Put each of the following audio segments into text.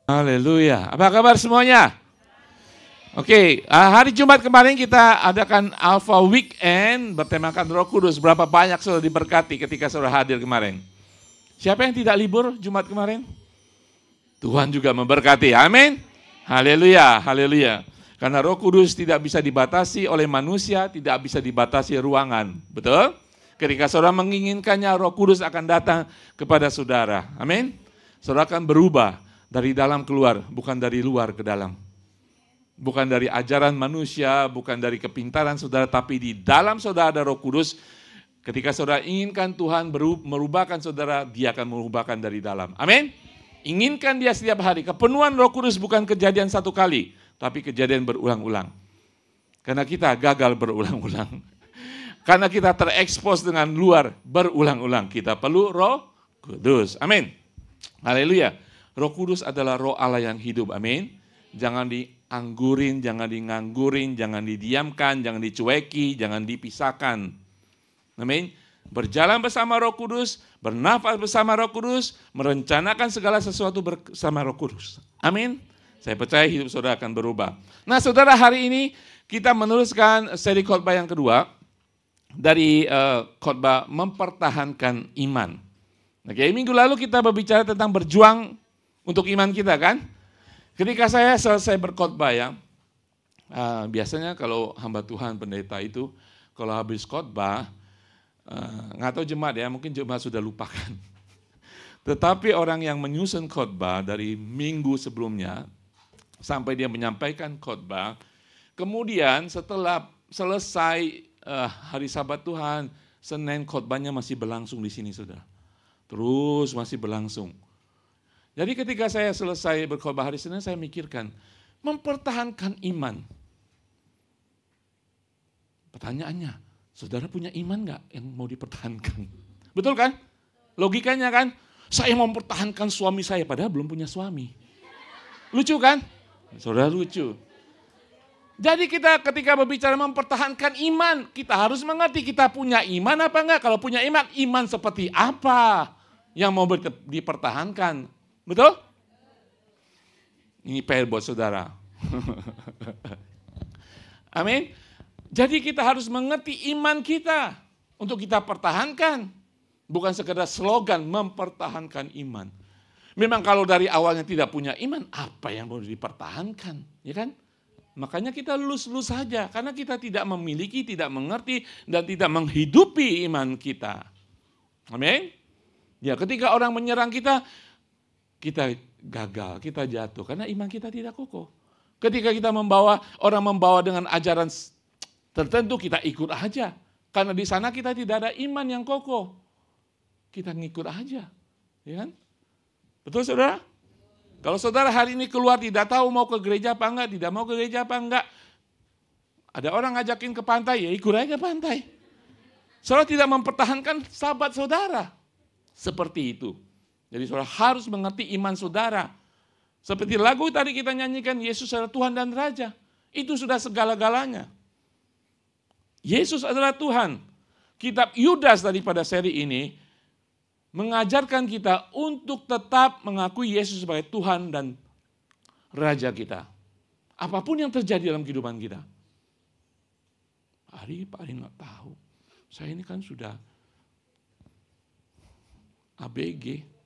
Haleluya. Apa kabar semuanya? Oke, hari Jumat kemarin kita adakan Alpha Weekend bertemakan Roh Kudus. Berapa banyak saudara diberkati ketika saudara hadir kemarin? Siapa yang tidak libur Jumat kemarin? Tuhan juga memberkati. Amin. Haleluya, haleluya. Karena Roh Kudus tidak bisa dibatasi oleh manusia, tidak bisa dibatasi ruangan. Betul? Ketika saudara menginginkannya, Roh Kudus akan datang kepada saudara. Amin. Saudara akan berubah dari dalam keluar, bukan dari luar ke dalam. Bukan dari ajaran manusia, bukan dari kepintaran saudara, tapi di dalam saudara ada Roh Kudus. Ketika saudara inginkan Tuhan merubahkan saudara, Dia akan merubahkan dari dalam. Amin. Inginkan Dia setiap hari. Kepenuhan Roh Kudus bukan kejadian satu kali, tapi kejadian berulang-ulang. Karena kita gagal berulang-ulang. Karena kita terekspos dengan luar berulang-ulang. Kita perlu Roh Kudus. Amin. Haleluya. Roh Kudus adalah Roh Allah yang hidup. Amin. Jangan dianggurin, jangan nganggurin, jangan didiamkan, jangan dicueki, jangan dipisahkan. Amin. Berjalan bersama Roh Kudus, bernafas bersama Roh Kudus, merencanakan segala sesuatu bersama Roh Kudus. Amin. Saya percaya hidup saudara akan berubah. Nah, saudara, hari ini kita meneruskan seri khotbah yang kedua dari khotbah mempertahankan iman. Oke, minggu lalu kita berbicara tentang berjuang untuk iman kita, kan? Ketika saya selesai berkhotbah ya, biasanya kalau hamba Tuhan pendeta itu, kalau habis khotbah, nggak tahu jemaat ya, mungkin jemaat sudah lupakan. Tetapi orang yang menyusun khotbah dari minggu sebelumnya, sampai dia menyampaikan khotbah, kemudian setelah selesai hari Sabat Tuhan, Senin khotbahnya masih berlangsung di sini, saudara. Terus masih berlangsung. Jadi ketika saya selesai berkhotbah hari Senin, saya mikirkan, mempertahankan iman. Pertanyaannya, saudara punya iman nggak yang mau dipertahankan? Betul kan? Logikanya kan, saya mau mempertahankan suami saya, padahal belum punya suami. Lucu kan? Saudara lucu. Jadi kita ketika berbicara mempertahankan iman, kita harus mengerti kita punya iman apa enggak. Kalau punya iman, iman seperti apa yang mau dipertahankan. Betul? Ini PR buat saudara. Amin. Jadi kita harus mengerti iman kita untuk kita pertahankan. Bukan sekedar slogan mempertahankan iman. Memang kalau dari awalnya tidak punya iman, apa yang mau dipertahankan? Ya kan? Makanya kita lulus-lulus saja. Karena kita tidak memiliki, tidak mengerti, dan tidak menghidupi iman kita. Amin. Ya, ketika orang menyerang kita gagal, kita jatuh karena iman kita tidak kokoh. Ketika kita orang membawa dengan ajaran tertentu, kita ikut aja. Karena di sana kita tidak ada iman yang kokoh. Kita ngikut aja. Ya kan? Betul saudara? Kalau saudara hari ini keluar tidak tahu mau ke gereja apa enggak, tidak mau ke gereja apa enggak. Ada orang ngajakin ke pantai, ya ikut aja ke pantai. Saudara tidak mempertahankan sahabat saudara. Seperti itu. Jadi saudara harus mengerti iman saudara. Seperti lagu tadi kita nyanyikan, Yesus adalah Tuhan dan Raja. Itu sudah segala-galanya. Yesus adalah Tuhan. Kitab Yudas daripada seri ini mengajarkan kita untuk tetap mengakui Yesus sebagai Tuhan dan Raja kita. Apapun yang terjadi dalam kehidupan kita. Pak Ari nggak tahu. Saya ini kan sudah ABG.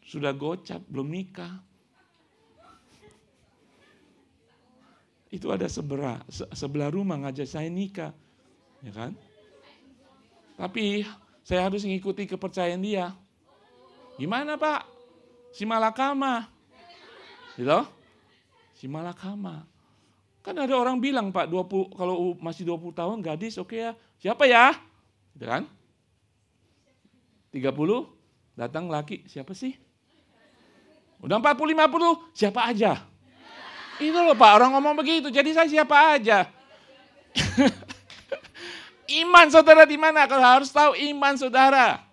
Sudah gocap, belum nikah. Itu ada sebelah rumah ngajak saya nikah. Ya kan? Tapi saya harus mengikuti kepercayaan dia. Gimana Pak? Si Malakama. Gitu? Si Malakama. Kan ada orang bilang Pak, 20, kalau masih 20 tahun gadis oke ya. Siapa ya? Gitu kan? 30, datang laki, siapa sih? Udah 40-50, siapa aja? Itu loh Pak, orang ngomong begitu, jadi saya siapa aja? Iman saudara di mana? Kalau harus tahu iman saudara.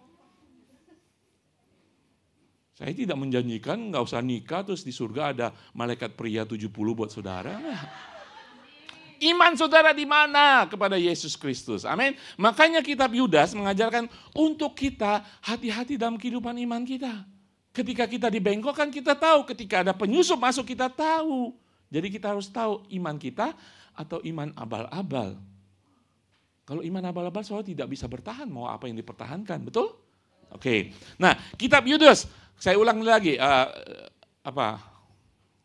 Saya tidak menjanjikan nggak usah nikah terus di surga ada malaikat pria 70 buat saudara. Iman saudara di mana? Kepada Yesus Kristus. Amin. Makanya kitab Yudas mengajarkan untuk kita hati-hati dalam kehidupan iman kita. Ketika kita dibengkokkan kita tahu, ketika ada penyusup masuk kita tahu. Jadi kita harus tahu iman kita atau iman abal-abal. Kalau iman abal-abal soalnya tidak bisa bertahan, mau apa yang dipertahankan, betul? Oke. Nah, kitab Yudas, saya ulang lagi,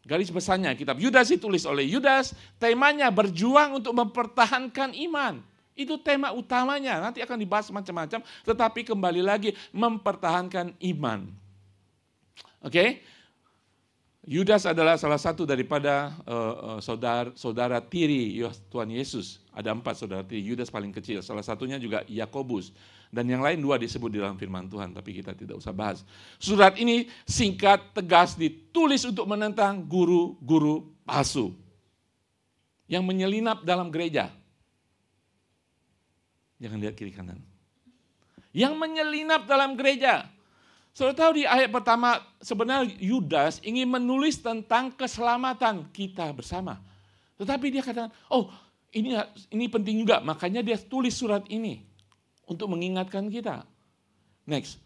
garis besarnya kitab Yudas ditulis oleh Yudas, temanya berjuang untuk mempertahankan iman. Itu tema utamanya, nanti akan dibahas macam-macam, tetapi kembali lagi mempertahankan iman. Oke, Yudas adalah salah satu daripada saudara tiri Tuhan Yesus. Ada 4 saudara tiri, Yudas paling kecil. Salah satunya juga Yakobus. Dan yang lain 2 disebut di dalam firman Tuhan, tapi kita tidak usah bahas. Surat ini singkat, tegas, ditulis untuk menentang guru-guru palsu yang menyelinap dalam gereja. Jangan lihat kiri kanan. Yang menyelinap dalam gereja. Saudara tahu di ayat pertama sebenarnya Yudas ingin menulis tentang keselamatan kita bersama. Tetapi dia katakan, oh ini penting juga, makanya dia tulis surat ini untuk mengingatkan kita. Next,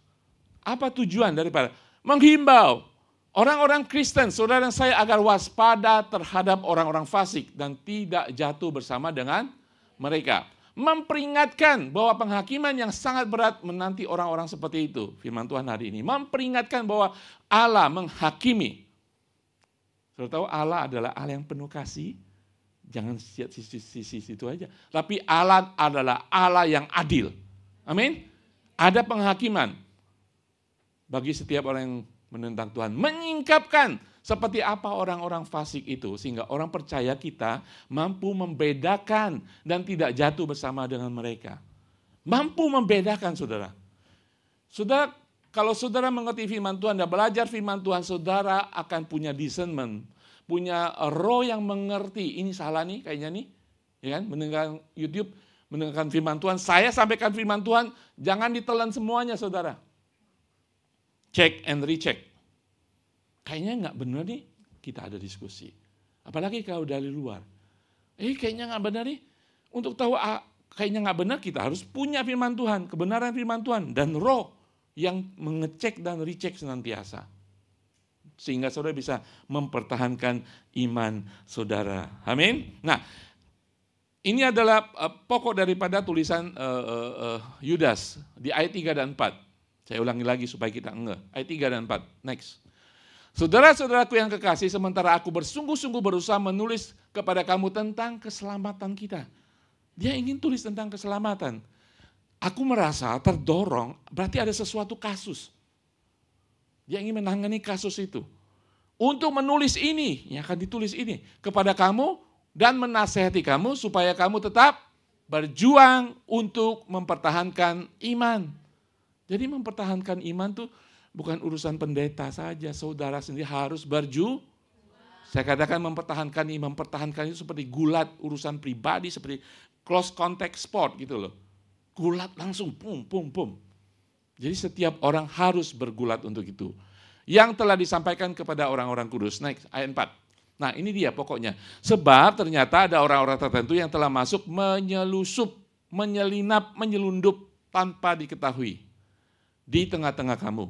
apa tujuan daripada? Menghimbau orang-orang Kristen, saudara saya agar waspada terhadap orang-orang fasik dan tidak jatuh bersama dengan mereka. Memperingatkan bahwa penghakiman yang sangat berat menanti orang-orang seperti itu. Firman Tuhan hari ini memperingatkan bahwa Allah menghakimi. Saudara tahu Allah adalah Allah yang penuh kasih. Jangan lihat sisi itu aja. Tapi Allah adalah Allah yang adil. Amin. Ada penghakiman bagi setiap orang yang menentang Tuhan. Menyingkapkan seperti apa orang-orang fasik itu, sehingga orang percaya kita mampu membedakan dan tidak jatuh bersama dengan mereka. Mampu membedakan, saudara. Saudara, kalau saudara mengerti firman Tuhan dan belajar firman Tuhan, saudara akan punya discernment, punya roh yang mengerti. Ini salah nih, kayaknya nih, ya kan? Mendengar YouTube, mendengarkan firman Tuhan. Saya sampaikan firman Tuhan, jangan ditelan semuanya, saudara. Check and recheck. Kayaknya nggak benar nih, kita ada diskusi. Apalagi kalau dari luar. Kayaknya nggak benar nih. Untuk tahu kayaknya nggak benar, kita harus punya firman Tuhan, kebenaran firman Tuhan, dan roh yang mengecek dan recheck senantiasa. Sehingga saudara bisa mempertahankan iman saudara. Amin. Nah, ini adalah pokok daripada tulisan Yudas di ayat 3 dan 4. Saya ulangi lagi supaya kita enggak. Ayat 3 dan 4. Next. Saudara-saudaraku yang kekasih, sementara aku bersungguh-sungguh berusaha menulis kepada kamu tentang keselamatan kita. Dia ingin tulis tentang keselamatan. Aku merasa terdorong, berarti ada sesuatu kasus. Dia ingin menangani kasus itu. Untuk menulis ini, yang akan ditulis ini, kepada kamu dan menasehati kamu supaya kamu tetap berjuang untuk mempertahankan iman. Jadi mempertahankan iman tuh bukan urusan pendeta saja, saudara sendiri harus berjuang. Saya katakan mempertahankan itu seperti gulat urusan pribadi, seperti close contact sport gitu loh. Gulat langsung, pum, pum, pum. Jadi setiap orang harus bergulat untuk itu. Yang telah disampaikan kepada orang-orang kudus. Next, ayat 4. Nah ini dia pokoknya. Sebab ternyata ada orang-orang tertentu yang telah masuk menyelusup, menyelinap, menyelundup tanpa diketahui di tengah-tengah kamu.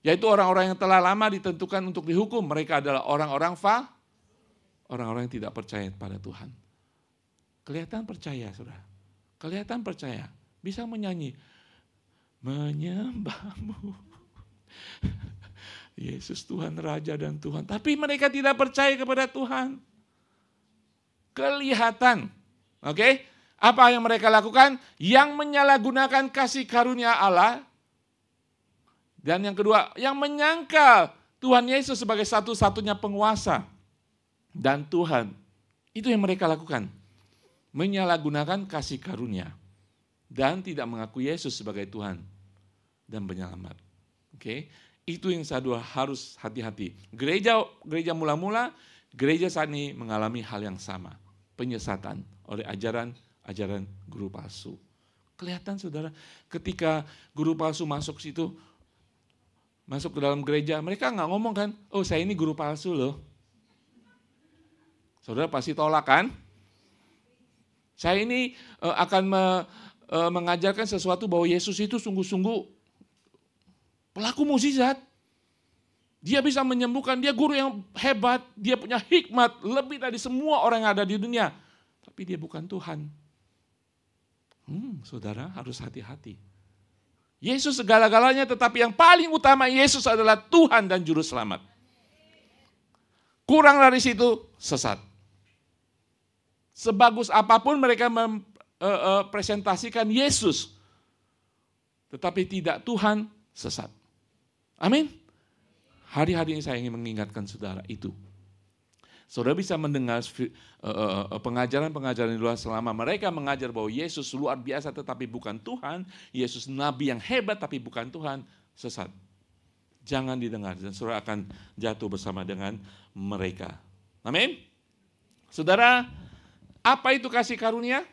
Yaitu orang-orang yang telah lama ditentukan untuk dihukum. Mereka adalah orang-orang yang tidak percaya pada Tuhan. Kelihatan percaya, saudara. Kelihatan percaya. Bisa menyanyi. Menyembahmu. Yesus Tuhan, Raja dan Tuhan. Tapi mereka tidak percaya kepada Tuhan. Kelihatan. Oke? Apa yang mereka lakukan? Yang menyalahgunakan kasih karunia Allah. Dan yang kedua, yang menyangkal Tuhan Yesus sebagai satu-satunya penguasa dan Tuhan. Itu yang mereka lakukan. Menyalahgunakan kasih karunia. Dan tidak mengakui Yesus sebagai Tuhan dan penyelamat. Oke, itu yang saya harus hati-hati. Gereja mula-mula, gereja saat ini mengalami hal yang sama. Penyesatan oleh ajaran guru palsu. Kelihatan saudara, ketika guru palsu masuk situ, masuk ke dalam gereja, mereka nggak ngomong kan, oh saya ini guru palsu loh. Saudara pasti tolak kan? Saya ini akan mengajarkan sesuatu bahwa Yesus itu sungguh-sungguh pelaku mukjizat. Dia bisa menyembuhkan, dia guru yang hebat, dia punya hikmat lebih dari semua orang yang ada di dunia. Tapi dia bukan Tuhan. Saudara harus hati-hati. Yesus segala-galanya, tetapi yang paling utama Yesus adalah Tuhan dan Juru Selamat. Kurang dari situ, sesat. Sebagus apapun mereka mempresentasikan Yesus, tetapi tidak Tuhan, sesat. Amin. Hari-hari ini saya ingin mengingatkan saudara itu. Saudara bisa mendengar pengajaran-pengajaran di luar selama mereka mengajar bahwa Yesus luar biasa tetapi bukan Tuhan, Yesus nabi yang hebat tapi bukan Tuhan, sesat. Jangan didengar dan saudara akan jatuh bersama dengan mereka. Amin. Saudara, apa itu kasih karunia?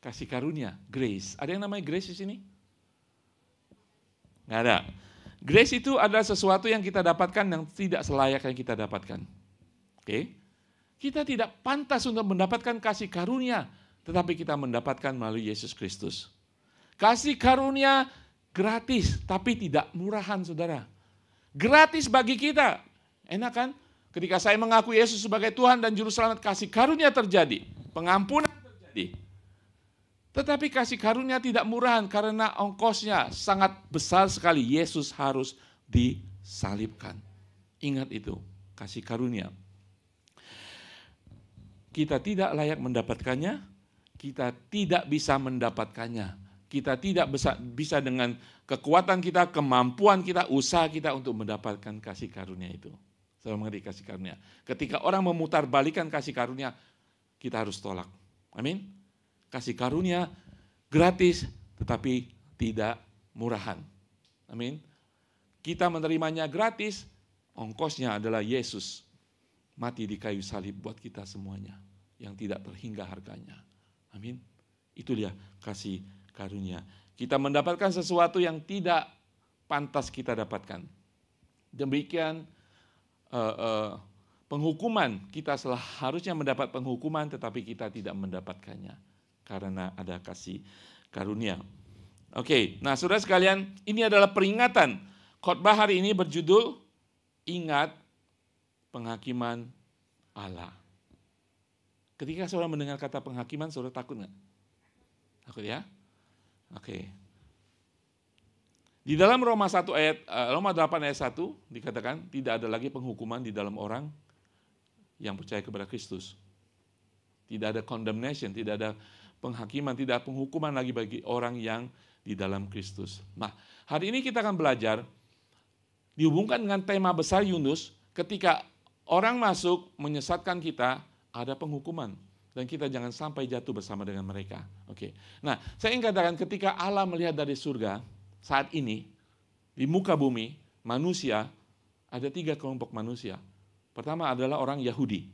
Kasih karunia, grace. Ada yang namanya grace di sini? Nggak ada. Grace itu adalah sesuatu yang kita dapatkan yang tidak selayak yang kita dapatkan. Oke? Kita tidak pantas untuk mendapatkan kasih karunia, tetapi kita mendapatkan melalui Yesus Kristus. Kasih karunia gratis, tapi tidak murahan, saudara. Gratis bagi kita. Enak kan? Ketika saya mengaku Yesus sebagai Tuhan dan Juru Selamat, kasih karunia terjadi. Pengampunan terjadi. Tetapi kasih karunia tidak murahan karena ongkosnya sangat besar sekali. Yesus harus disalibkan. Ingat itu, kasih karunia. Kita tidak layak mendapatkannya, kita tidak bisa mendapatkannya. Kita tidak bisa dengan kekuatan kita, kemampuan kita, usaha kita untuk mendapatkan kasih karunia itu. Saya mengerti kasih karunia. Ketika orang memutarbalikkan kasih karunia, kita harus tolak. Amin. Kasih karunia gratis tetapi tidak murahan. Amin. Kita menerimanya gratis, ongkosnya adalah Yesus mati di kayu salib buat kita semuanya yang tidak terhingga harganya. Amin. Itu dia kasih karunia. Kita mendapatkan sesuatu yang tidak pantas kita dapatkan. Demikian penghukuman, kita harusnya mendapat penghukuman tetapi kita tidak mendapatkannya. Karena ada kasih karunia. Oke, nah saudara sekalian, ini adalah peringatan. Khotbah hari ini berjudul, Ingat Penghakiman Allah. Ketika saudara mendengar kata penghakiman, saudara takut nggak? Takut ya? Oke. Di dalam Roma 8 ayat 1 dikatakan, tidak ada lagi penghukuman di dalam orang yang percaya kepada Kristus. Tidak ada condemnation, tidak ada penghakiman, tidak ada penghukuman lagi bagi orang yang di dalam Kristus. Nah, hari ini kita akan belajar dihubungkan dengan tema besar Yunus, ketika orang masuk menyesatkan kita, ada penghukuman dan kita jangan sampai jatuh bersama dengan mereka. Oke. Nah, saya ingin katakan ketika Allah melihat dari surga saat ini di muka bumi, manusia ada 3 kelompok manusia. Pertama adalah orang Yahudi.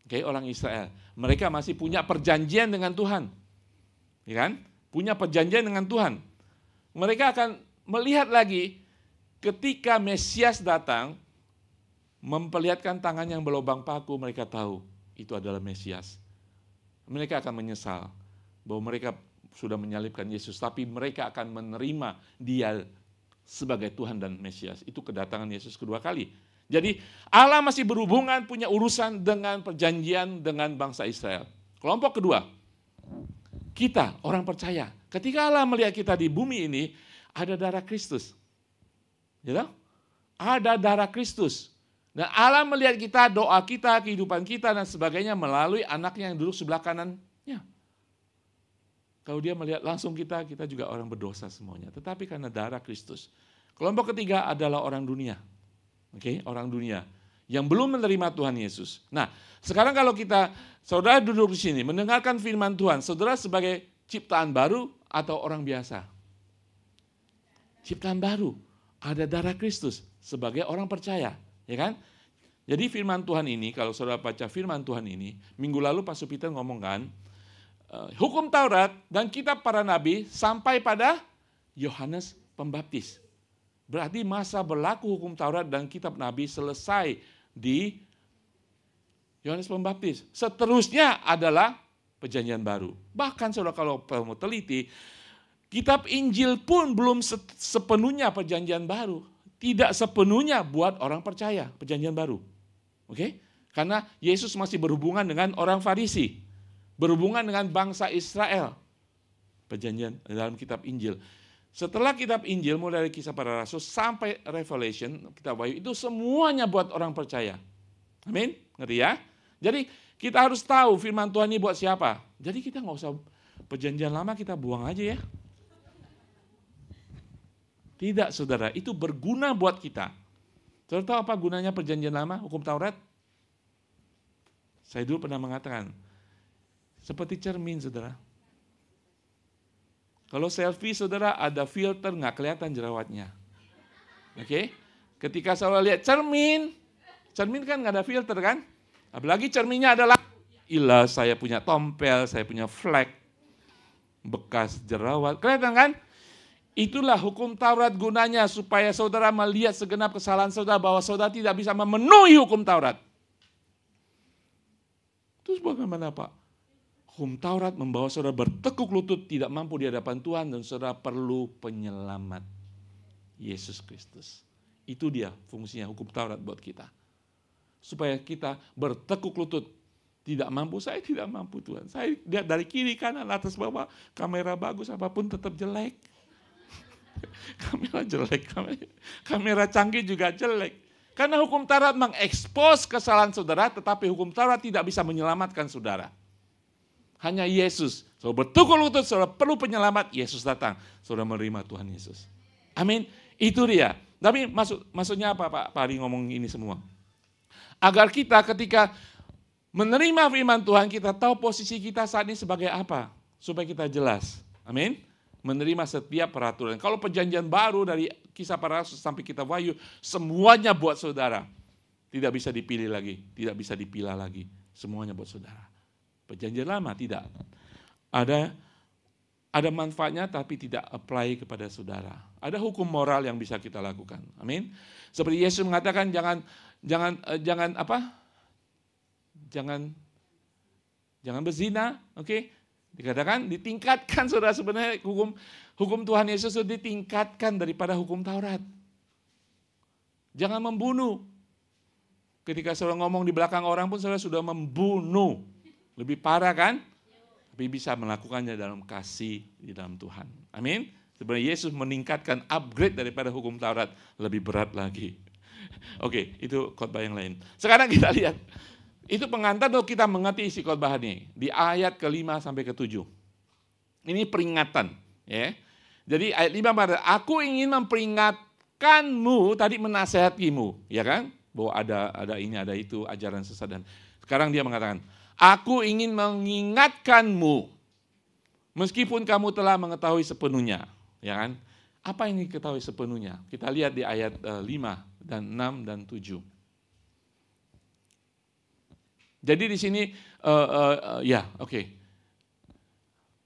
Oke, orang Israel. Mereka masih punya perjanjian dengan Tuhan. Ya kan? Punya perjanjian dengan Tuhan. Mereka akan melihat lagi ketika Mesias datang, memperlihatkan tangan yang berlubang paku, mereka tahu itu adalah Mesias. Mereka akan menyesal bahwa mereka sudah menyalibkan Yesus, tapi mereka akan menerima Dia sebagai Tuhan dan Mesias. Itu kedatangan Yesus kedua kali. Jadi Allah masih berhubungan, punya urusan dengan perjanjian dengan bangsa Israel. Kelompok kedua, kita orang percaya. Ketika Allah melihat kita di bumi ini, ada darah Kristus. Ya, ada darah Kristus. Dan Allah melihat kita, doa kita, kehidupan kita dan sebagainya melalui anaknya yang duduk sebelah kanannya. Kalau dia melihat langsung kita juga orang berdosa semuanya. Tetapi karena darah Kristus. Kelompok ketiga adalah orang dunia. Oke, orang dunia yang belum menerima Tuhan Yesus. Nah, sekarang kalau saudara duduk di sini mendengarkan firman Tuhan, saudara sebagai ciptaan baru atau orang biasa? Ciptaan baru, ada darah Kristus sebagai orang percaya, ya kan? Jadi firman Tuhan ini, kalau saudara baca firman Tuhan ini, minggu lalu Pastor Peter ngomongkan, hukum Taurat dan kitab para nabi sampai pada Yohanes Pembaptis. Berarti masa berlaku hukum Taurat dan kitab Nabi selesai di Yohanes Pembaptis. Seterusnya adalah perjanjian baru. Bahkan saudara kalau mau teliti, kitab Injil pun belum sepenuhnya perjanjian baru. tidak sepenuhnya buat orang percaya, perjanjian baru. Oke? Karena Yesus masih berhubungan dengan orang Farisi, berhubungan dengan bangsa Israel. Perjanjian dalam kitab Injil. Setelah kitab Injil, mulai dari Kisah Para Rasul sampai Revelation, kitab Wahyu, itu semuanya buat orang percaya. Amin? Ngerti ya? Jadi kita harus tahu firman Tuhan ini buat siapa. Jadi kita nggak usah perjanjian lama kita buang aja ya. Tidak saudara, itu berguna buat kita. Saudara tahu apa gunanya perjanjian lama, hukum Taurat? Saya dulu pernah mengatakan, seperti cermin saudara. Kalau selfie saudara ada filter nggak kelihatan jerawatnya. Oke? Ketika saudara lihat cermin kan nggak ada filter kan? Apalagi cerminnya adalah, ilah saya punya tompel, saya punya flek, bekas jerawat, kelihatan kan? Itulah hukum Taurat gunanya supaya saudara melihat segenap kesalahan saudara bahwa saudara tidak bisa memenuhi hukum Taurat. Terus bagaimana Pak? Hukum Taurat membawa saudara bertekuk lutut tidak mampu di hadapan Tuhan dan saudara perlu penyelamat. Yesus Kristus. Itu dia fungsinya hukum Taurat buat kita. Supaya kita bertekuk lutut. Tidak mampu, saya tidak mampu Tuhan. Saya lihat dari kiri kanan atas bawah, kamera bagus apapun tetap jelek. Kamera jelek, kamera canggih juga jelek. Karena hukum Taurat mengekspos kesalahan saudara, tetapi hukum Taurat tidak bisa menyelamatkan saudara. Hanya Yesus. Saudara bertekuk lutut, saudara perlu penyelamat, Yesus datang. Saudara menerima Tuhan Yesus. Amin. Itu dia. Tapi maksudnya apa Pak Pari ngomong ini semua? Agar kita ketika menerima firman Tuhan, kita tahu posisi kita saat ini sebagai apa. Supaya kita jelas. Amin. Menerima setiap peraturan. Kalau perjanjian baru dari Kisah Para Rasul sampai kitab Wahyu, semuanya buat saudara. Tidak bisa dipilih lagi, tidak bisa dipilah lagi. Semuanya buat saudara. Perjanjian lama tidak. Ada manfaatnya tapi tidak apply kepada saudara. Ada hukum moral yang bisa kita lakukan. Amin. Seperti Yesus mengatakan jangan berzina, oke? Dikatakan ditingkatkan saudara, sebenarnya hukum Tuhan Yesus itu ditingkatkan daripada hukum Taurat. Jangan membunuh. Ketika saudara ngomong di belakang orang pun saudara sudah membunuh. Lebih parah kan? Tapi bisa melakukannya dalam kasih di dalam Tuhan. Amin. Sebenarnya Yesus meningkatkan upgrade daripada hukum Taurat. Lebih berat lagi. Oke, itu khotbah yang lain. Sekarang kita lihat. Itu pengantar untuk kita mengerti isi khotbah ini. Di ayat ke-5 sampai ke-7. Ini peringatan. Ya. Jadi ayat 5 berkata, aku ingin memperingatkanmu, tadi menasehatimu. Ya kan? Bahwa ada ini, ada itu, ajaran sesat. Dan sekarang dia mengatakan, aku ingin mengingatkanmu, meskipun kamu telah mengetahui sepenuhnya. Ya kan? Apa yang diketahui sepenuhnya? Kita lihat di ayat 5 dan 6 dan 7. Jadi di sini, oke.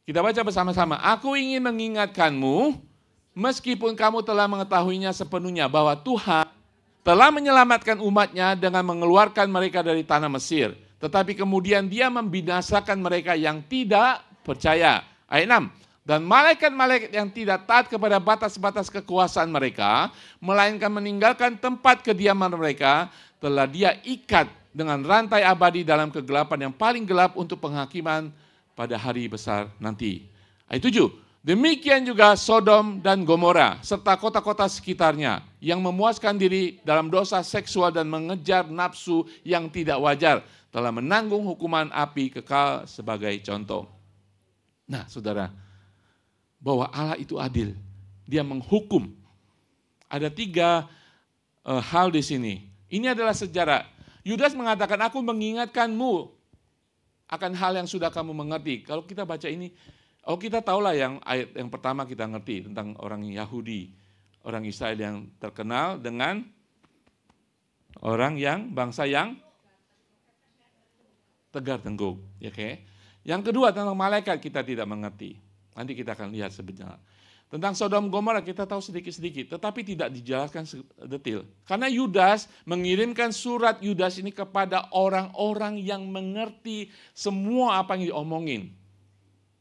Kita baca bersama-sama. Aku ingin mengingatkanmu, meskipun kamu telah mengetahuinya sepenuhnya, bahwa Tuhan telah menyelamatkan umatnya dengan mengeluarkan mereka dari tanah Mesir. Tetapi kemudian dia membinasakan mereka yang tidak percaya. Ayat 6. Dan malaikat-malaikat yang tidak taat kepada batas-batas kekuasaan mereka, melainkan meninggalkan tempat kediaman mereka, telah dia ikat dengan rantai abadi dalam kegelapan yang paling gelap untuk penghakiman pada hari besar nanti. Ayat 7. Demikian juga Sodom dan Gomora, serta kota-kota sekitarnya, yang memuaskan diri dalam dosa seksual dan mengejar nafsu yang tidak wajar, telah menanggung hukuman api kekal sebagai contoh. Nah saudara, bahwa Allah itu adil. Dia menghukum. Ada 3 hal di sini. Ini adalah sejarah. Yudas mengatakan, aku mengingatkanmu akan hal yang sudah kamu mengerti. Kalau kita baca ini, kita tahulah yang ayat yang pertama kita ngerti tentang orang Yahudi, orang Israel yang terkenal dengan orang yang bangsa yang tegar tengkuk. Okay? Yang kedua tentang malaikat kita tidak mengerti. Nanti kita akan lihat sebenarnya. Tentang Sodom Gomora kita tahu sedikit-sedikit, tetapi tidak dijelaskan detail. Karena Yudas mengirimkan surat Yudas ini kepada orang-orang yang mengerti semua apa yang diomongin.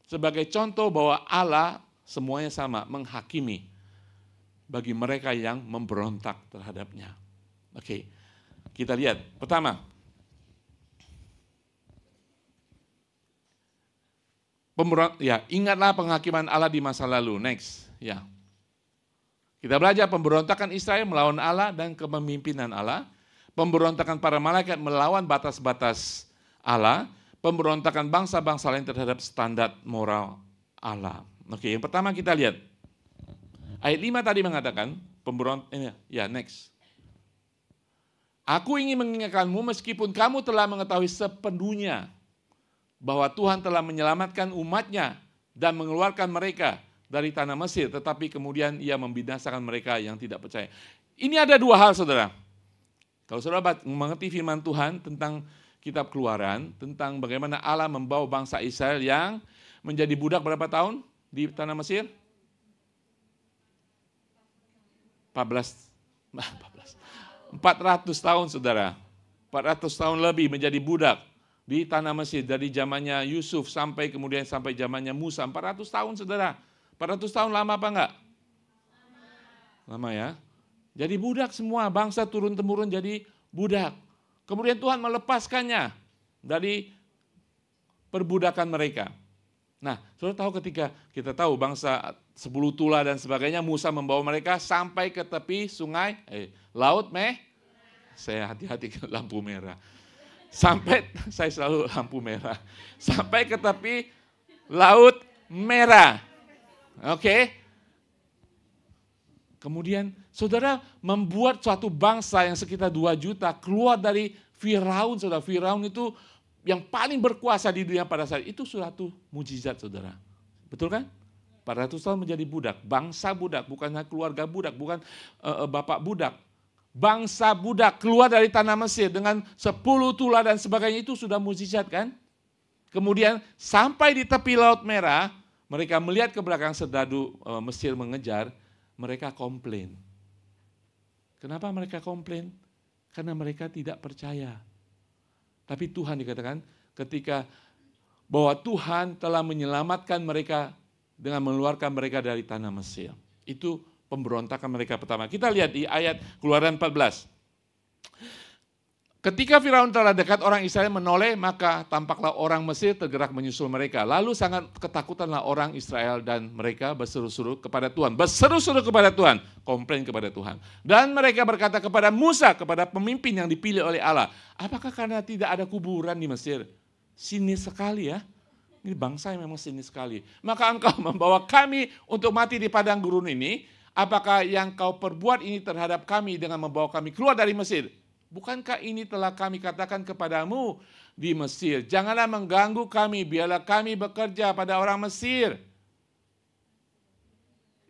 Sebagai contoh bahwa Allah semuanya sama, menghakimi. bagi mereka yang memberontak terhadapnya. Oke, kita lihat. Pertama, ingatlah penghakiman Allah di masa lalu. Next, ya. Kita belajar pemberontakan Israel melawan Allah dan kepemimpinan Allah. Pemberontakan para malaikat melawan batas-batas Allah. Pemberontakan bangsa-bangsa lain terhadap standar moral Allah. Oke, yang pertama kita lihat. Ayat 5 tadi mengatakan, next. Aku ingin mengingatkanmu meskipun kamu telah mengetahui sepenuhnya bahwa Tuhan telah menyelamatkan umatnya dan mengeluarkan mereka dari tanah Mesir, tetapi kemudian ia membinasakan mereka yang tidak percaya. Ini ada dua hal, saudara. Kalau saudara mengerti firman Tuhan tentang kitab Keluaran, tentang bagaimana Allah membawa bangsa Israel yang menjadi budak berapa tahun di tanah Mesir? 400 tahun, saudara. 400 tahun lebih menjadi budak di tanah Mesir dari zamannya Yusuf sampai zamannya Musa. 400 tahun, saudara. 400 tahun lama apa enggak? Lama ya. Jadi budak semua, bangsa turun-temurun jadi budak. Kemudian Tuhan melepaskannya dari perbudakan mereka. Nah, saudara tahu ketika kita tahu bangsa 10 tula dan sebagainya, Musa membawa mereka sampai ke tepi sungai, laut saya hati-hati ke lampu merah. Saya selalu lampu merah. Sampai ke tepi laut merah. Oke. Kemudian saudara membuat suatu bangsa yang sekitar 2 juta keluar dari Firaun, saudara. Firaun itu yang paling berkuasa di dunia pada saat itu suatu mujizat, saudara. Betul kan? 400 tahun menjadi budak, bangsa budak, bukan keluarga budak, bukan bapak budak. Bangsa budak keluar dari tanah Mesir dengan 10 tula dan sebagainya, itu sudah mujizat kan? Kemudian sampai di tepi Laut Merah, mereka melihat ke belakang serdadu Mesir mengejar, mereka komplain. Kenapa mereka komplain? Karena mereka tidak percaya. Tapi Tuhan dikatakan ketika bahwa Tuhan telah menyelamatkan mereka dengan mengeluarkan mereka dari tanah Mesir. Itu pemberontakan mereka pertama. Kita lihat di ayat Keluaran 14. Ketika Firaun telah dekat, orang Israel menoleh, maka tampaklah orang Mesir tergerak menyusul mereka. Lalu sangat ketakutanlah orang Israel dan mereka berseru-seru kepada Tuhan. Berseru-seru kepada Tuhan, komplain kepada Tuhan. Dan mereka berkata kepada Musa, kepada pemimpin yang dipilih oleh Allah, apakah karena tidak ada kuburan di Mesir? Sinis sekali ya. Ini bangsa yang memang sinis sekali. Maka engkau membawa kami untuk mati di padang gurun ini. Apakah yang kau perbuat ini terhadap kami dengan membawa kami keluar dari Mesir? Bukankah ini telah kami katakan kepadamu di Mesir? Janganlah mengganggu kami, biarlah kami bekerja pada orang Mesir.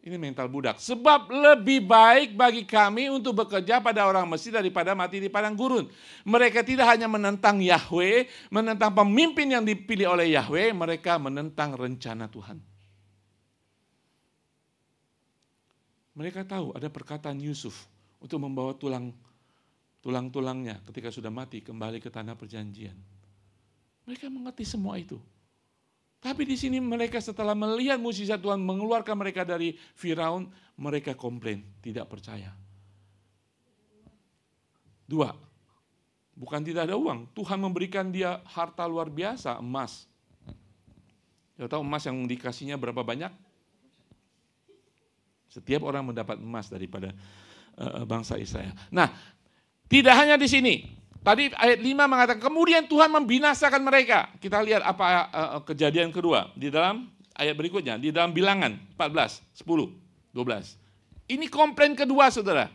Ini mental budak. Sebab lebih baik bagi kami untuk bekerja pada orang Mesir daripada mati di padang gurun. Mereka tidak hanya menentang Yahweh, menentang pemimpin yang dipilih oleh Yahweh, mereka menentang rencana Tuhan. Mereka tahu ada perkataan Yusuf untuk membawa tulang-tulangnya ketika sudah mati kembali ke tanah perjanjian. Mereka mengerti semua itu. Tapi di sini mereka setelah melihat mukjizat Tuhan mengeluarkan mereka dari Firaun, mereka komplain, tidak percaya. 2, bukan tidak ada uang. Tuhan memberikan dia harta luar biasa, emas. Kita tahu emas yang dikasihnya berapa banyak? Setiap orang mendapat emas daripada bangsa Israel. Nah, tidak hanya di sini. Tadi ayat 5 mengatakan, kemudian Tuhan membinasakan mereka. Kita lihat apa kejadian kedua. Di dalam ayat berikutnya, di dalam Bilangan 14, 10, 12. Ini komplain kedua, saudara.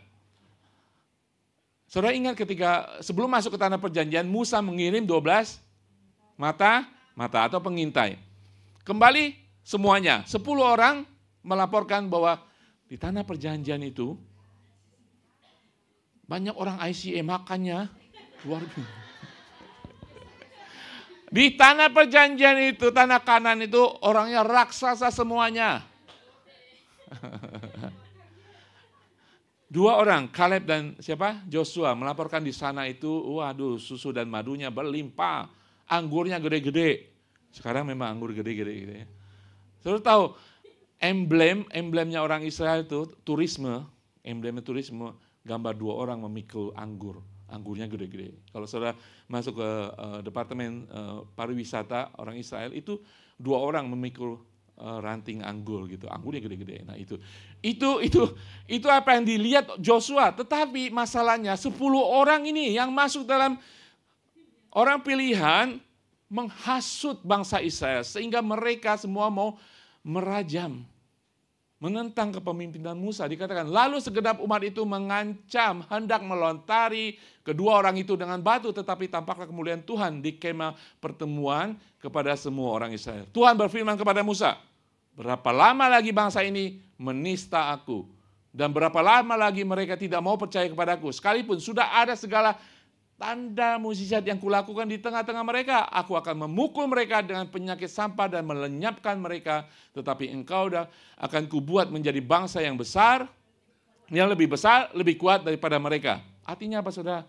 Saudara ingat ketika sebelum masuk ke tanah perjanjian, Musa mengirim 12 mata atau pengintai. Kembali semuanya, 10 orang melaporkan bahwa di tanah perjanjian itu, banyak orang ICA makannya luar biasa. Di tanah perjanjian itu, tanah Kanan itu orangnya raksasa semuanya. 2 orang, Kaleb dan Joshua melaporkan di sana itu, waduh susu dan madunya berlimpah, anggurnya gede-gede. Sekarang memang anggur gede-gede. Saudara tahu emblemnya orang Israel itu turisme, emblemnya turisme gambar 2 orang memikul anggur. Anggurnya gede-gede. Kalau saudara masuk ke departemen pariwisata orang Israel, itu 2 orang memikul ranting anggur gitu. Anggurnya gede-gede. Nah itu apa yang dilihat Joshua. Tetapi masalahnya 10 orang ini yang masuk dalam orang pilihan menghasut bangsa Israel sehingga mereka semua mau merajam, menentang kepemimpinan Musa. Dikatakan, lalu segenap umat itu mengancam hendak melontari kedua orang itu dengan batu, tetapi tampaklah kemuliaan Tuhan di kemah pertemuan kepada semua orang Israel. Tuhan berfirman kepada Musa, berapa lama lagi bangsa ini menista aku, dan berapa lama lagi mereka tidak mau percaya kepadaku, sekalipun sudah ada segala tanda mukjizat yang kulakukan di tengah-tengah mereka. Aku akan memukul mereka dengan penyakit sampah dan melenyapkan mereka. Tetapi engkau akan kubuat menjadi bangsa yang besar, yang lebih besar, lebih kuat daripada mereka. Artinya apa, saudara?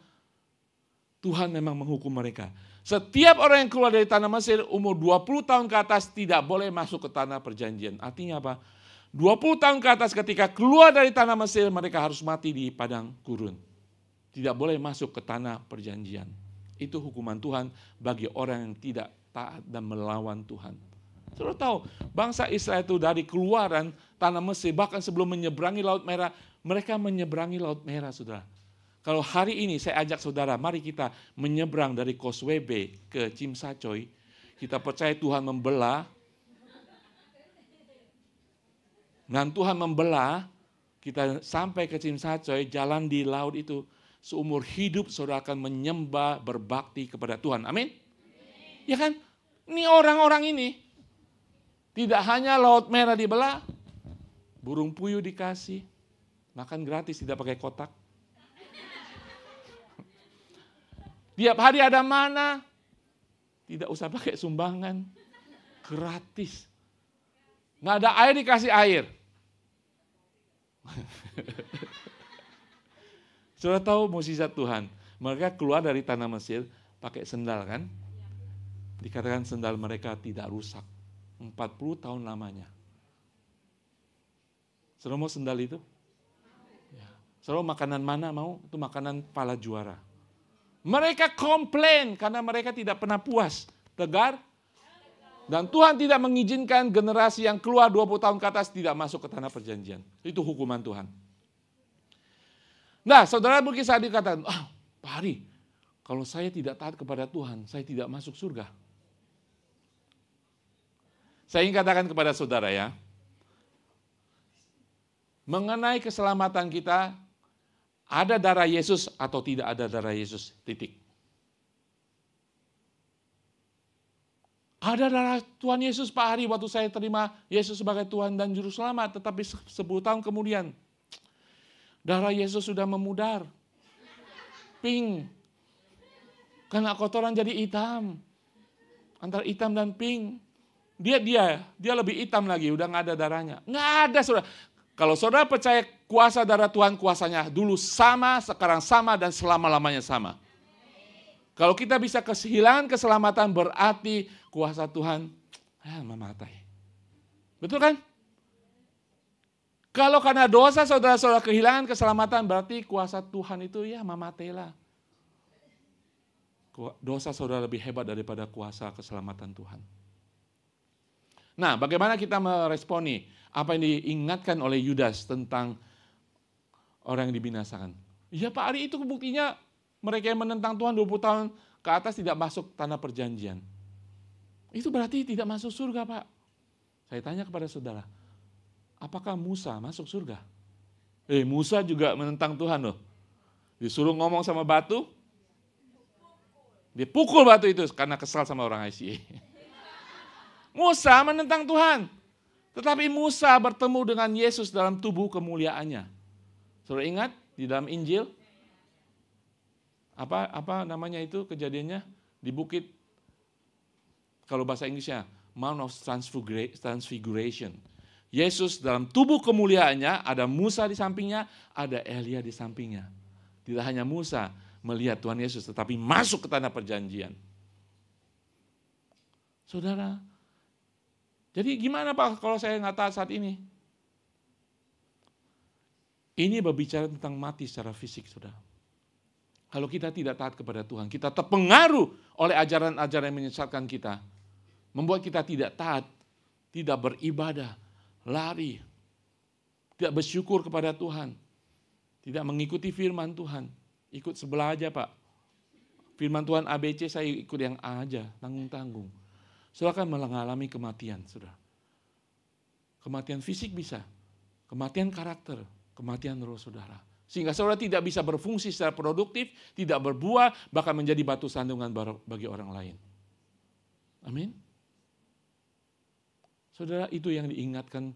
Tuhan memang menghukum mereka. Setiap orang yang keluar dari tanah Mesir umur 20 tahun ke atas tidak boleh masuk ke tanah perjanjian. Artinya apa? 20 tahun ke atas ketika keluar dari tanah Mesir, mereka harus mati di padang gurun. Tidak boleh masuk ke tanah perjanjian. Itu hukuman Tuhan bagi orang yang tidak taat dan melawan Tuhan. Saudara tahu, bangsa Israel itu dari keluaran tanah Mesir, bahkan sebelum menyeberangi Laut Merah, mereka menyeberangi Laut Merah, saudara. Kalau hari ini saya ajak saudara, mari kita menyeberang dari Causeway Bay ke Cimsacoy. Kita percaya Tuhan membelah. Dan Tuhan membelah, kita sampai ke Cimsacoy, jalan di laut itu. Seumur hidup saudara akan menyembah, berbakti kepada Tuhan. Amin? Ya kan? Ini orang-orang ini. Tidak hanya Laut Merah dibelah, burung puyuh dikasih, makan gratis tidak pakai kotak. Tiap hari ada mana, tidak usah pakai sumbangan, gratis. Nggak ada air dikasih air. Saudara tahu mukjizat Tuhan. Mereka keluar dari tanah Mesir pakai sendal kan. Dikatakan sendal mereka tidak rusak. 40 tahun lamanya. Saudara mau sendal itu? Ya. Saudara makanan mana mau? Itu makanan pala juara. Mereka komplain karena mereka tidak pernah puas. Tegar. Dan Tuhan tidak mengizinkan generasi yang keluar 20 tahun ke atas tidak masuk ke tanah perjanjian. Itu hukuman Tuhan. Nah, saudara mungkin saat dikatakan, Pak Hari, kalau saya tidak taat kepada Tuhan, saya tidak masuk surga. Saya ingin katakan kepada saudara ya, mengenai keselamatan kita, ada darah Yesus atau tidak ada darah Yesus, titik. Ada darah Tuhan Yesus Pak Hari waktu saya terima Yesus sebagai Tuhan dan Juru Selamat, tetapi 10 tahun kemudian, darah Yesus sudah memudar, pink, karena kotoran jadi hitam, antara hitam dan pink. Dia lebih hitam lagi, udah nggak ada darahnya. Nggak ada, saudara. Kalau saudara percaya kuasa darah Tuhan, kuasanya dulu sama, sekarang sama, dan selama-lamanya sama. Kalau kita bisa kehilangan keselamatan, berarti kuasa Tuhan mematai. Betul kan? Kalau karena dosa saudara-saudara kehilangan keselamatan, berarti kuasa Tuhan itu mematailah. Dosa saudara lebih hebat daripada kuasa keselamatan Tuhan. Nah, bagaimana kita meresponi apa yang diingatkan oleh Yudas tentang orang yang dibinasakan? Ya Pak Ari, itu buktinya mereka yang menentang Tuhan 20 tahun ke atas tidak masuk tanah perjanjian. Itu berarti tidak masuk surga, Pak. Saya tanya kepada saudara, apakah Musa masuk surga? Musa juga menentang Tuhan loh. Disuruh ngomong sama batu, dia pukul batu itu karena kesal sama orang ICA. Musa menentang Tuhan. Tetapi Musa bertemu dengan Yesus dalam tubuh kemuliaannya. Saudara ingat di dalam Injil? Apa namanya itu kejadiannya? Di bukit, kalau bahasa Inggrisnya, Mount of Transfiguration. Yesus dalam tubuh kemuliaannya, ada Musa di sampingnya, ada Elia di sampingnya. Tidak hanya Musa melihat Tuhan Yesus, tetapi masuk ke tanah perjanjian. Saudara, jadi gimana Pak kalau saya nggak taat saat ini? Ini berbicara tentang mati secara fisik, saudara. Kalau kita tidak taat kepada Tuhan, kita terpengaruh oleh ajaran-ajaran yang menyesatkan kita, membuat kita tidak taat, tidak beribadah, lari, tidak bersyukur kepada Tuhan, tidak mengikuti firman Tuhan. Ikut sebelah aja, Pak. Firman Tuhan ABC, saya ikut yang A aja, tanggung-tanggung. Saudara akan mengalami kematian, saudara. Kematian fisik bisa, kematian karakter, kematian roh saudara. Sehingga saudara tidak bisa berfungsi secara produktif, tidak berbuah, bahkan menjadi batu sandungan bagi orang lain. Amin. Saudara, itu yang diingatkan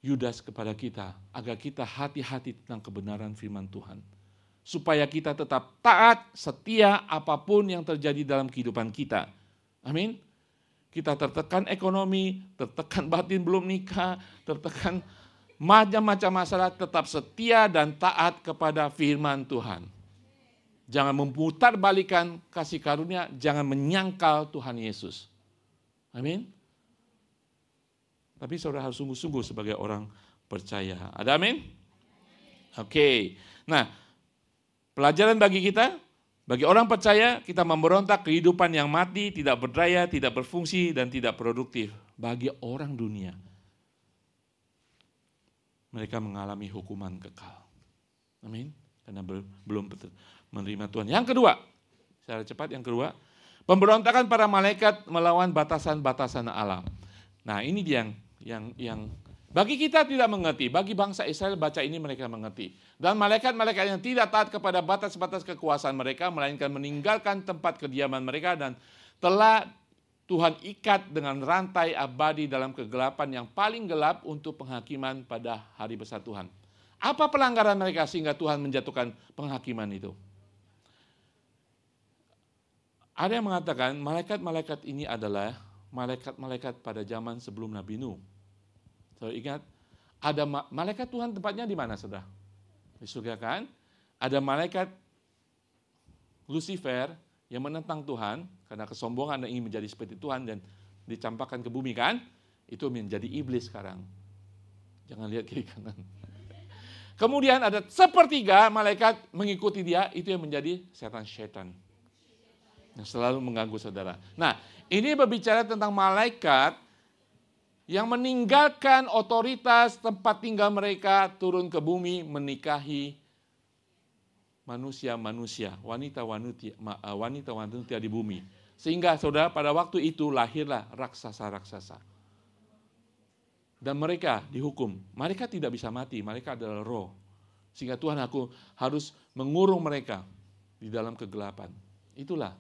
Yudas kepada kita, agar kita hati-hati tentang kebenaran firman Tuhan. Supaya kita tetap taat, setia apapun yang terjadi dalam kehidupan kita. Amin. Kita tertekan ekonomi, tertekan batin belum nikah, tertekan macam-macam masalah, tetap setia dan taat kepada firman Tuhan. Jangan memutarbalikkan kasih karunia, jangan menyangkal Tuhan Yesus. Amin. Tapi saudara harus sungguh-sungguh sebagai orang percaya. Ada amin? Oke. Nah, pelajaran bagi kita, bagi orang percaya, kita memberontak kehidupan yang mati, tidak berdaya, tidak berfungsi, dan tidak produktif. Bagi orang dunia, mereka mengalami hukuman kekal. Amin. Karena belum menerima Tuhan. Yang kedua, secara cepat yang kedua, pemberontakan para malaikat melawan batasan-batasan alam. Nah, ini dia yang bagi kita tidak mengerti, bagi bangsa Israel baca ini mereka mengerti. Dan malaikat-malaikat yang tidak taat kepada batas-batas kekuasaan mereka, melainkan meninggalkan tempat kediaman mereka dan telah Tuhan ikat dengan rantai abadi dalam kegelapan yang paling gelap untuk penghakiman pada hari besar Tuhan. Apa pelanggaran mereka sehingga Tuhan menjatuhkan penghakiman itu? Ada yang mengatakan malaikat-malaikat ini adalah malaikat-malaikat pada zaman sebelum Nabi Nuh. So, ingat, ada malaikat Tuhan tempatnya di mana, saudara? Di surga kan? Ada malaikat Lucifer yang menentang Tuhan karena kesombongan dan ingin menjadi seperti Tuhan dan dicampakkan ke bumi kan? Itu menjadi iblis sekarang. Jangan lihat kiri kanan. Kemudian ada sepertiga malaikat mengikuti dia, itu yang menjadi setan-setan. Yang selalu mengganggu saudara. Nah, ini berbicara tentang malaikat yang meninggalkan otoritas tempat tinggal mereka, turun ke bumi, menikahi manusia-manusia, wanita-wanita di bumi. Sehingga saudara pada waktu itu lahirlah raksasa-raksasa. Dan mereka dihukum. Mereka tidak bisa mati, mereka adalah roh. Sehingga Tuhan harus mengurung mereka di dalam kegelapan. Itulah.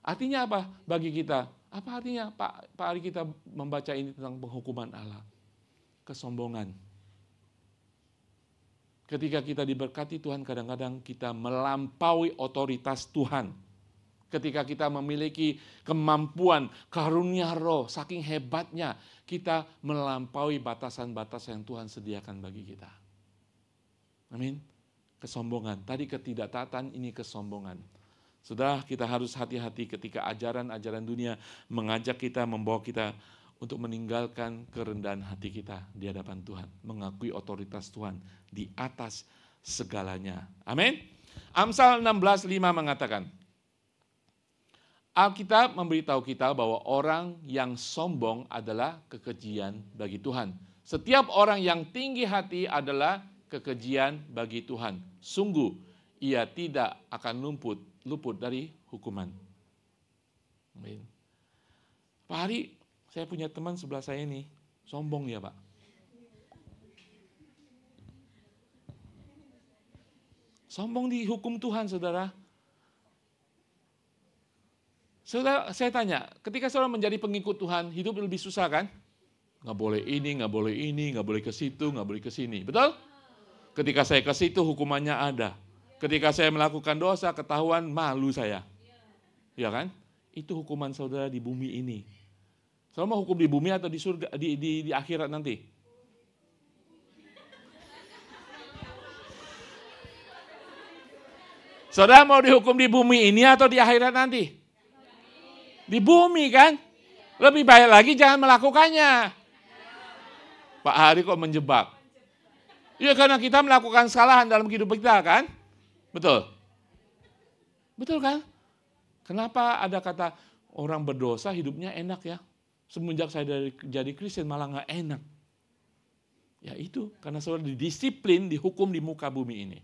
Artinya apa bagi kita? Apa artinya Pak Ari kita membaca ini tentang penghukuman Allah? Kesombongan. Ketika kita diberkati Tuhan, kadang-kadang kita melampaui otoritas Tuhan. Ketika kita memiliki kemampuan, karunia roh, saking hebatnya, kita melampaui batasan-batasan yang Tuhan sediakan bagi kita. Amin. Kesombongan. Tadi ketidaktaatan, ini kesombongan. Saudara, kita harus hati-hati ketika ajaran-ajaran dunia mengajak kita, membawa kita untuk meninggalkan kerendahan hati kita di hadapan Tuhan. Mengakui otoritas Tuhan di atas segalanya. Amin. Amsal 16:5 mengatakan, Alkitab memberitahu kita bahwa orang yang sombong adalah kekejian bagi Tuhan. Setiap orang yang tinggi hati adalah kekejian bagi Tuhan. Sungguh, ia tidak akan luput dari hukuman. Amin. Pak Hari, saya punya teman sebelah saya ini, sombong ya Pak. Sombong dihukum Tuhan, saudara. Saudara, saya tanya, ketika saudara menjadi pengikut Tuhan, hidup lebih susah kan? Nggak boleh ini, nggak boleh ini, nggak boleh ke situ, nggak boleh ke sini. Betul? Ketika saya ke situ, hukumannya ada. Ketika saya melakukan dosa, ketahuan, malu saya. Ya kan? Itu hukuman saudara di bumi ini. Saudara mau hukum di bumi atau di surga, di akhirat nanti? Saudara mau dihukum di bumi ini atau di akhirat nanti? Di bumi kan? Lebih baik lagi jangan melakukannya. Pak Hari kok menjebak? Ya karena kita melakukan kesalahan dalam hidup kita kan? Betul? Betul kan? Kenapa ada kata orang berdosa hidupnya enak ya? Semenjak saya jadi Kristen malah nggak enak. Ya itu, karena saudara didisiplin, dihukum di muka bumi ini.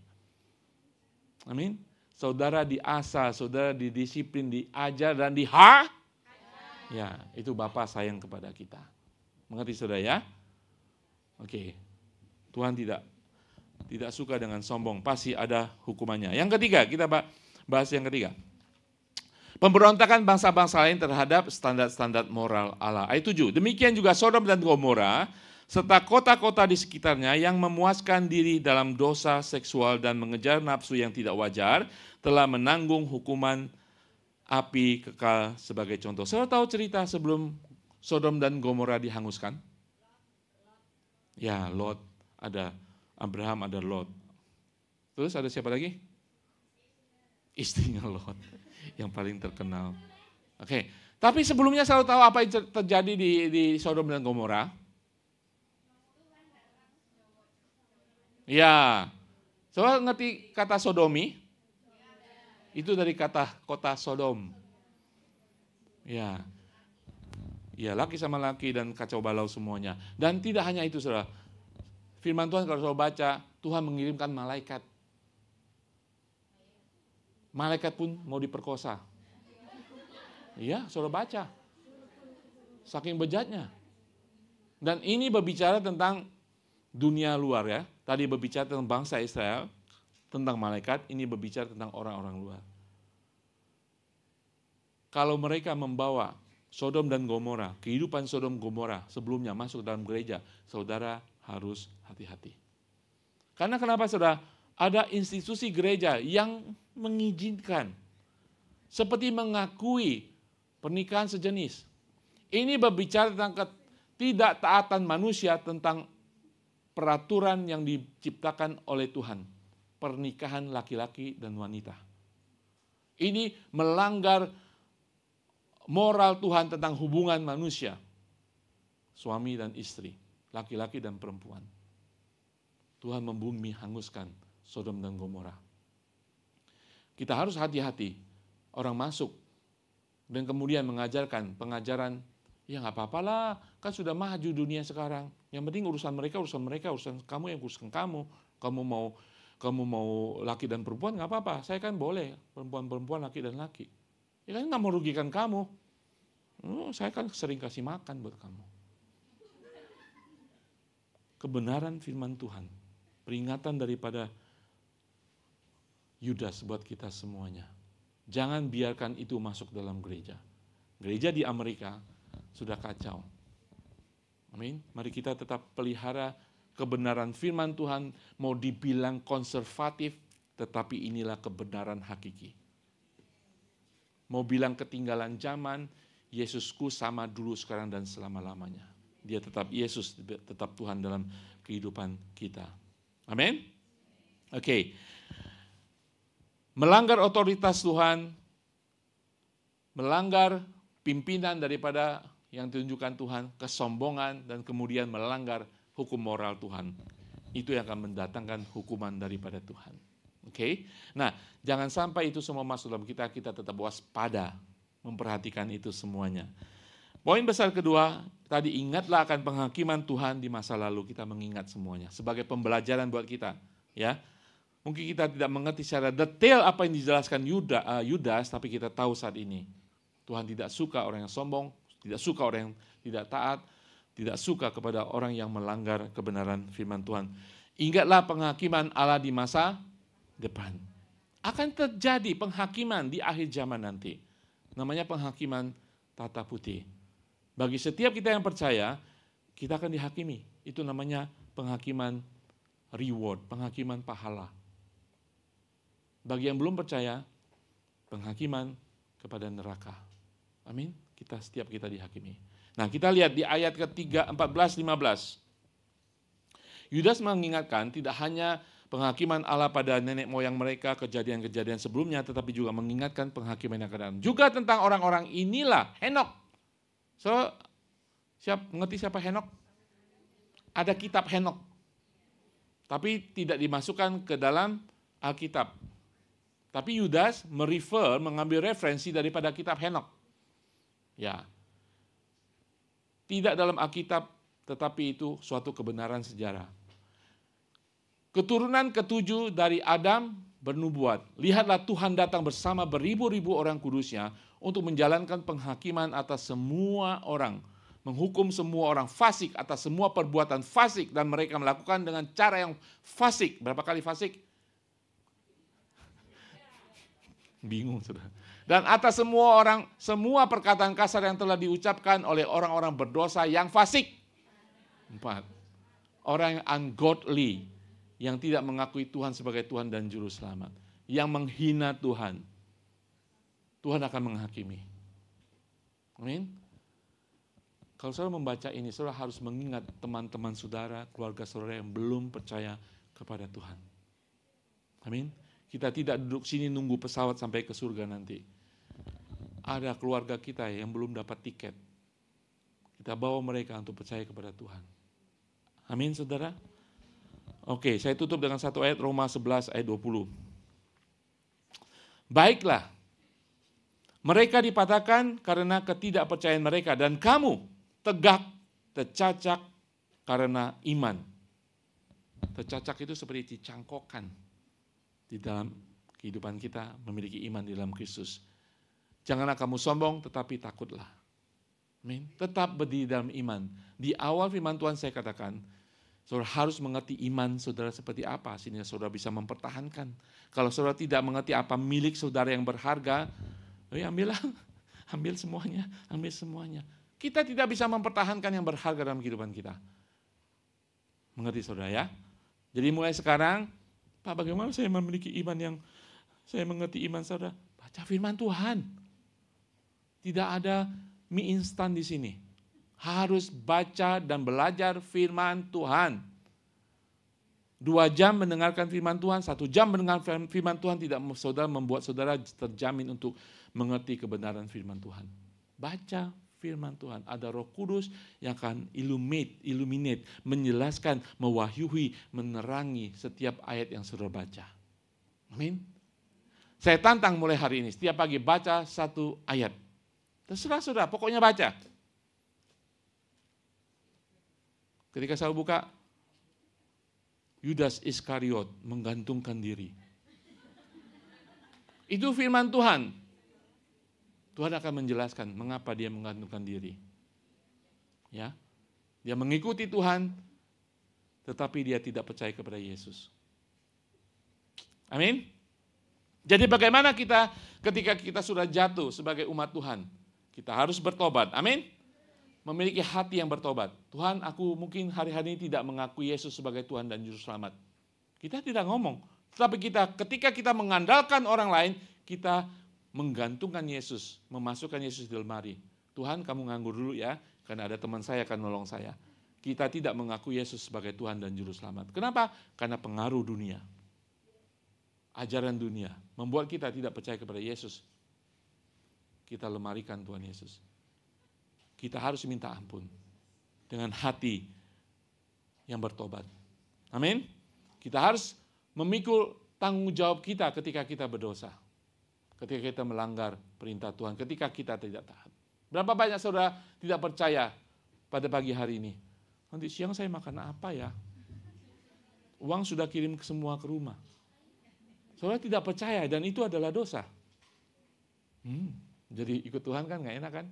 Amin. Saudara diasah, saudara didisiplin, diajar dan ya, itu Bapa sayang kepada kita. Mengerti saudara ya? Oke. Tuhan tidak suka dengan sombong, pasti ada hukumannya. Yang ketiga, kita bahas yang ketiga. Pemberontakan bangsa-bangsa lain terhadap standar-standar moral Allah. Ayat 7. Demikian juga Sodom dan Gomora serta kota-kota di sekitarnya yang memuaskan diri dalam dosa seksual dan mengejar nafsu yang tidak wajar telah menanggung hukuman api kekal sebagai contoh. Saudara tahu cerita sebelum Sodom dan Gomora dihanguskan? Ya, Lot, ada Abraham, ada Lot. Terus ada siapa lagi? Istrinya Lot yang paling terkenal. Oke, tapi sebelumnya selalu tahu apa yang terjadi di Sodom dan Gomora? Ya, saudara ngerti kata sodomi? Itu dari kata kota Sodom. Ya, laki sama laki dan kacau balau semuanya. Dan tidak hanya itu saudara. Firman Tuhan kalau saudara baca, Tuhan mengirimkan malaikat. Malaikat pun mau diperkosa. Iya, saudara baca. Saking bejatnya. Dan ini berbicara tentang dunia luar ya. Tadi berbicara tentang bangsa Israel, tentang malaikat, ini berbicara tentang orang-orang luar. Kalau mereka membawa Sodom dan Gomora, kehidupan Sodom Gomora sebelumnya masuk dalam gereja, saudara harus hati-hati. Karena kenapa saudara? Ada institusi gereja yang mengizinkan, seperti mengakui pernikahan sejenis. Ini berbicara tentang ketidaktaatan manusia tentang peraturan yang diciptakan oleh Tuhan. Pernikahan laki-laki dan wanita. Ini melanggar moral Tuhan tentang hubungan manusia. Suami dan istri, laki-laki dan perempuan. Tuhan membumi hanguskan Sodom dan Gomora. Kita harus hati-hati. Orang masuk dan kemudian mengajarkan pengajaran, ya nggak apa-apalah, kan sudah maju dunia sekarang. Yang penting urusan mereka, urusan kamu yang urusan kamu. Kamu mau laki dan perempuan nggak apa-apa. Saya kan boleh perempuan, laki dan laki. Ya kan nggak merugikan kamu. Saya kan sering kasih makan buat kamu. Kebenaran firman Tuhan, peringatan daripada Yudas buat kita semuanya. Jangan biarkan itu masuk dalam gereja. Gereja di Amerika sudah kacau. Amin. Mari kita tetap pelihara kebenaran firman Tuhan, mau dibilang konservatif, tetapi inilah kebenaran hakiki. Mau bilang ketinggalan zaman, Yesusku sama dulu, sekarang, dan selama-lamanya. Dia tetap Yesus, tetap Tuhan dalam kehidupan kita. Amin. Oke. Melanggar otoritas Tuhan, melanggar pimpinan daripada yang ditunjukkan Tuhan, kesombongan, dan kemudian melanggar hukum moral Tuhan. Itu yang akan mendatangkan hukuman daripada Tuhan. Oke? Nah, jangan sampai itu semua masuk dalam kita tetap waspada, memperhatikan itu semuanya. Poin besar kedua, tadi ingatlah akan penghakiman Tuhan di masa lalu, kita mengingat semuanya. Sebagai pembelajaran buat kita. Ya. Mungkin kita tidak mengerti secara detail apa yang dijelaskan Yudas, tapi kita tahu saat ini. Tuhan tidak suka orang yang sombong, tidak suka orang yang tidak taat, tidak suka kepada orang yang melanggar kebenaran firman Tuhan. Ingatlah penghakiman Allah di masa depan. Akan terjadi penghakiman di akhir zaman nanti. Namanya penghakiman tata putih. Bagi setiap kita yang percaya, kita akan dihakimi. Itu namanya penghakiman reward, penghakiman pahala. Bagi yang belum percaya, penghakiman kepada neraka. Amin. Setiap kita dihakimi. Nah, kita lihat di ayat ketiga, 14-15. Yudas mengingatkan tidak hanya penghakiman Allah pada nenek moyang mereka, kejadian-kejadian sebelumnya, tetapi juga mengingatkan penghakiman yang akan datang. Juga tentang orang-orang inilah, Henok. Mengerti siapa Henok? Ada kitab Henok. tapi tidak dimasukkan ke dalam Alkitab. Tapi Yudas mengambil referensi daripada kitab Henok. Ya. Tidak dalam Alkitab, tetapi itu suatu kebenaran sejarah. Keturunan ketujuh dari Adam bernubuat. Lihatlah Tuhan datang bersama beribu-ribu orang kudusnya untuk menjalankan penghakiman atas semua orang. Menghukum semua orang fasik atas semua perbuatan fasik. Dan mereka melakukan dengan cara yang fasik. Berapa kali fasik? Bingung sudah. Dan atas semua perkataan kasar yang telah diucapkan oleh orang-orang berdosa yang fasik. 4. Orang yang ungodly, yang tidak mengakui Tuhan sebagai Tuhan dan Juru Selamat. Yang menghina Tuhan. Tuhan akan menghakimi. Amin. Kalau saudara membaca ini, saudara harus mengingat teman-teman saudara, keluarga saudara yang belum percaya kepada Tuhan. Amin. Kita tidak duduk sini nunggu pesawat sampai ke surga nanti. Ada keluarga kita yang belum dapat tiket. Kita bawa mereka untuk percaya kepada Tuhan. Amin, saudara. Oke, saya tutup dengan satu ayat Roma 11 ayat 20. Baiklah, mereka dipatahkan karena ketidakpercayaan mereka, dan kamu tegak, tercacak karena iman. Tercacak itu seperti dicangkokkan. Di dalam kehidupan kita memiliki iman di dalam Kristus. Janganlah kamu sombong, tetapi takutlah. Amin. Tetap berdiri dalam iman. Di awal firman Tuhan saya katakan, saudara harus mengerti iman saudara seperti apa, sehingga saudara bisa mempertahankan. Kalau saudara tidak mengerti apa milik saudara yang berharga, ambillah, ambil semuanya. Kita tidak bisa mempertahankan yang berharga dalam kehidupan kita. Mengerti saudara ya? Jadi mulai sekarang, Pak, bagaimana saya memiliki iman yang saya mengerti iman saudara? Baca firman Tuhan. Tidak ada mie instan di sini. Harus baca dan belajar firman Tuhan. 2 jam mendengarkan firman Tuhan, 1 jam mendengarkan firman Tuhan tidak membuat saudara terjamin untuk mengerti kebenaran firman Tuhan. Baca firman Tuhan. Ada Roh Kudus yang akan illuminate, menjelaskan, mewahyui, menerangi setiap ayat yang saudara baca. Amin. Saya tantang mulai hari ini, setiap pagi baca 1 ayat. Terserah saudara, pokoknya baca. Ketika saya buka, Yudas Iskariot menggantungkan diri. Itu firman Tuhan. Tuhan akan menjelaskan mengapa dia menggantungkan diri. Ya, dia mengikuti Tuhan, tetapi dia tidak percaya kepada Yesus. Amin. Jadi bagaimana kita ketika kita sudah jatuh sebagai umat Tuhan? Kita harus bertobat. Amin. Memiliki hati yang bertobat. Tuhan, aku mungkin hari-hari ini tidak mengakui Yesus sebagai Tuhan dan Juru Selamat. Kita tidak ngomong. Tetapi ketika kita mengandalkan orang lain, kita menggantungkan Yesus, memasukkan Yesus di lemari. Tuhan, kamu nganggur dulu ya, karena ada teman saya akan nolong saya. Kita tidak mengakui Yesus sebagai Tuhan dan Juru Selamat. Kenapa? Karena pengaruh dunia. Ajaran dunia membuat kita tidak percaya kepada Yesus. Kita lemarikan Tuhan Yesus. Kita harus minta ampun dengan hati yang bertobat. Amin. Kita harus memikul tanggung jawab kita ketika kita berdosa. Ketika kita melanggar perintah Tuhan, ketika kita tidak taat. Berapa banyak saudara tidak percaya pada pagi hari ini? Nanti siang saya makan apa ya? Uang sudah kirim semua ke rumah. Saudara tidak percaya dan itu adalah dosa. Jadi ikut Tuhan kan gak enak kan?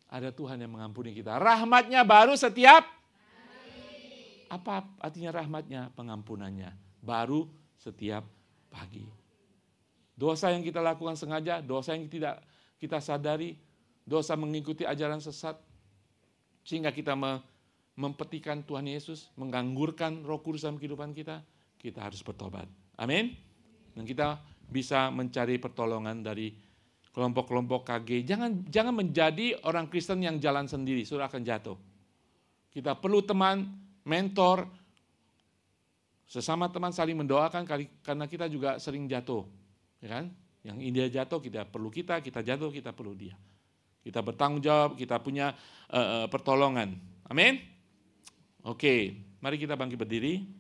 Ada Tuhan yang mengampuni kita. Rahmatnya baru setiap pagi. Apa artinya rahmatnya? Pengampunannya baru setiap pagi. Dosa yang kita lakukan sengaja, dosa yang tidak kita sadari, dosa mengikuti ajaran sesat, sehingga kita mempetikan Tuhan Yesus, mengganggukan Roh Kudus dalam kehidupan kita, kita harus bertobat. Amin. Dan kita bisa mencari pertolongan dari kelompok-kelompok KG. Jangan menjadi orang Kristen yang jalan sendiri, saudara akan jatuh. Kita perlu teman, mentor, sesama teman saling mendoakan karena kita juga sering jatuh. Ya kan? Yang India jatuh, kita jatuh, kita perlu dia. Kita bertanggung jawab, kita punya pertolongan. Amin. Oke. Mari kita bangkit berdiri.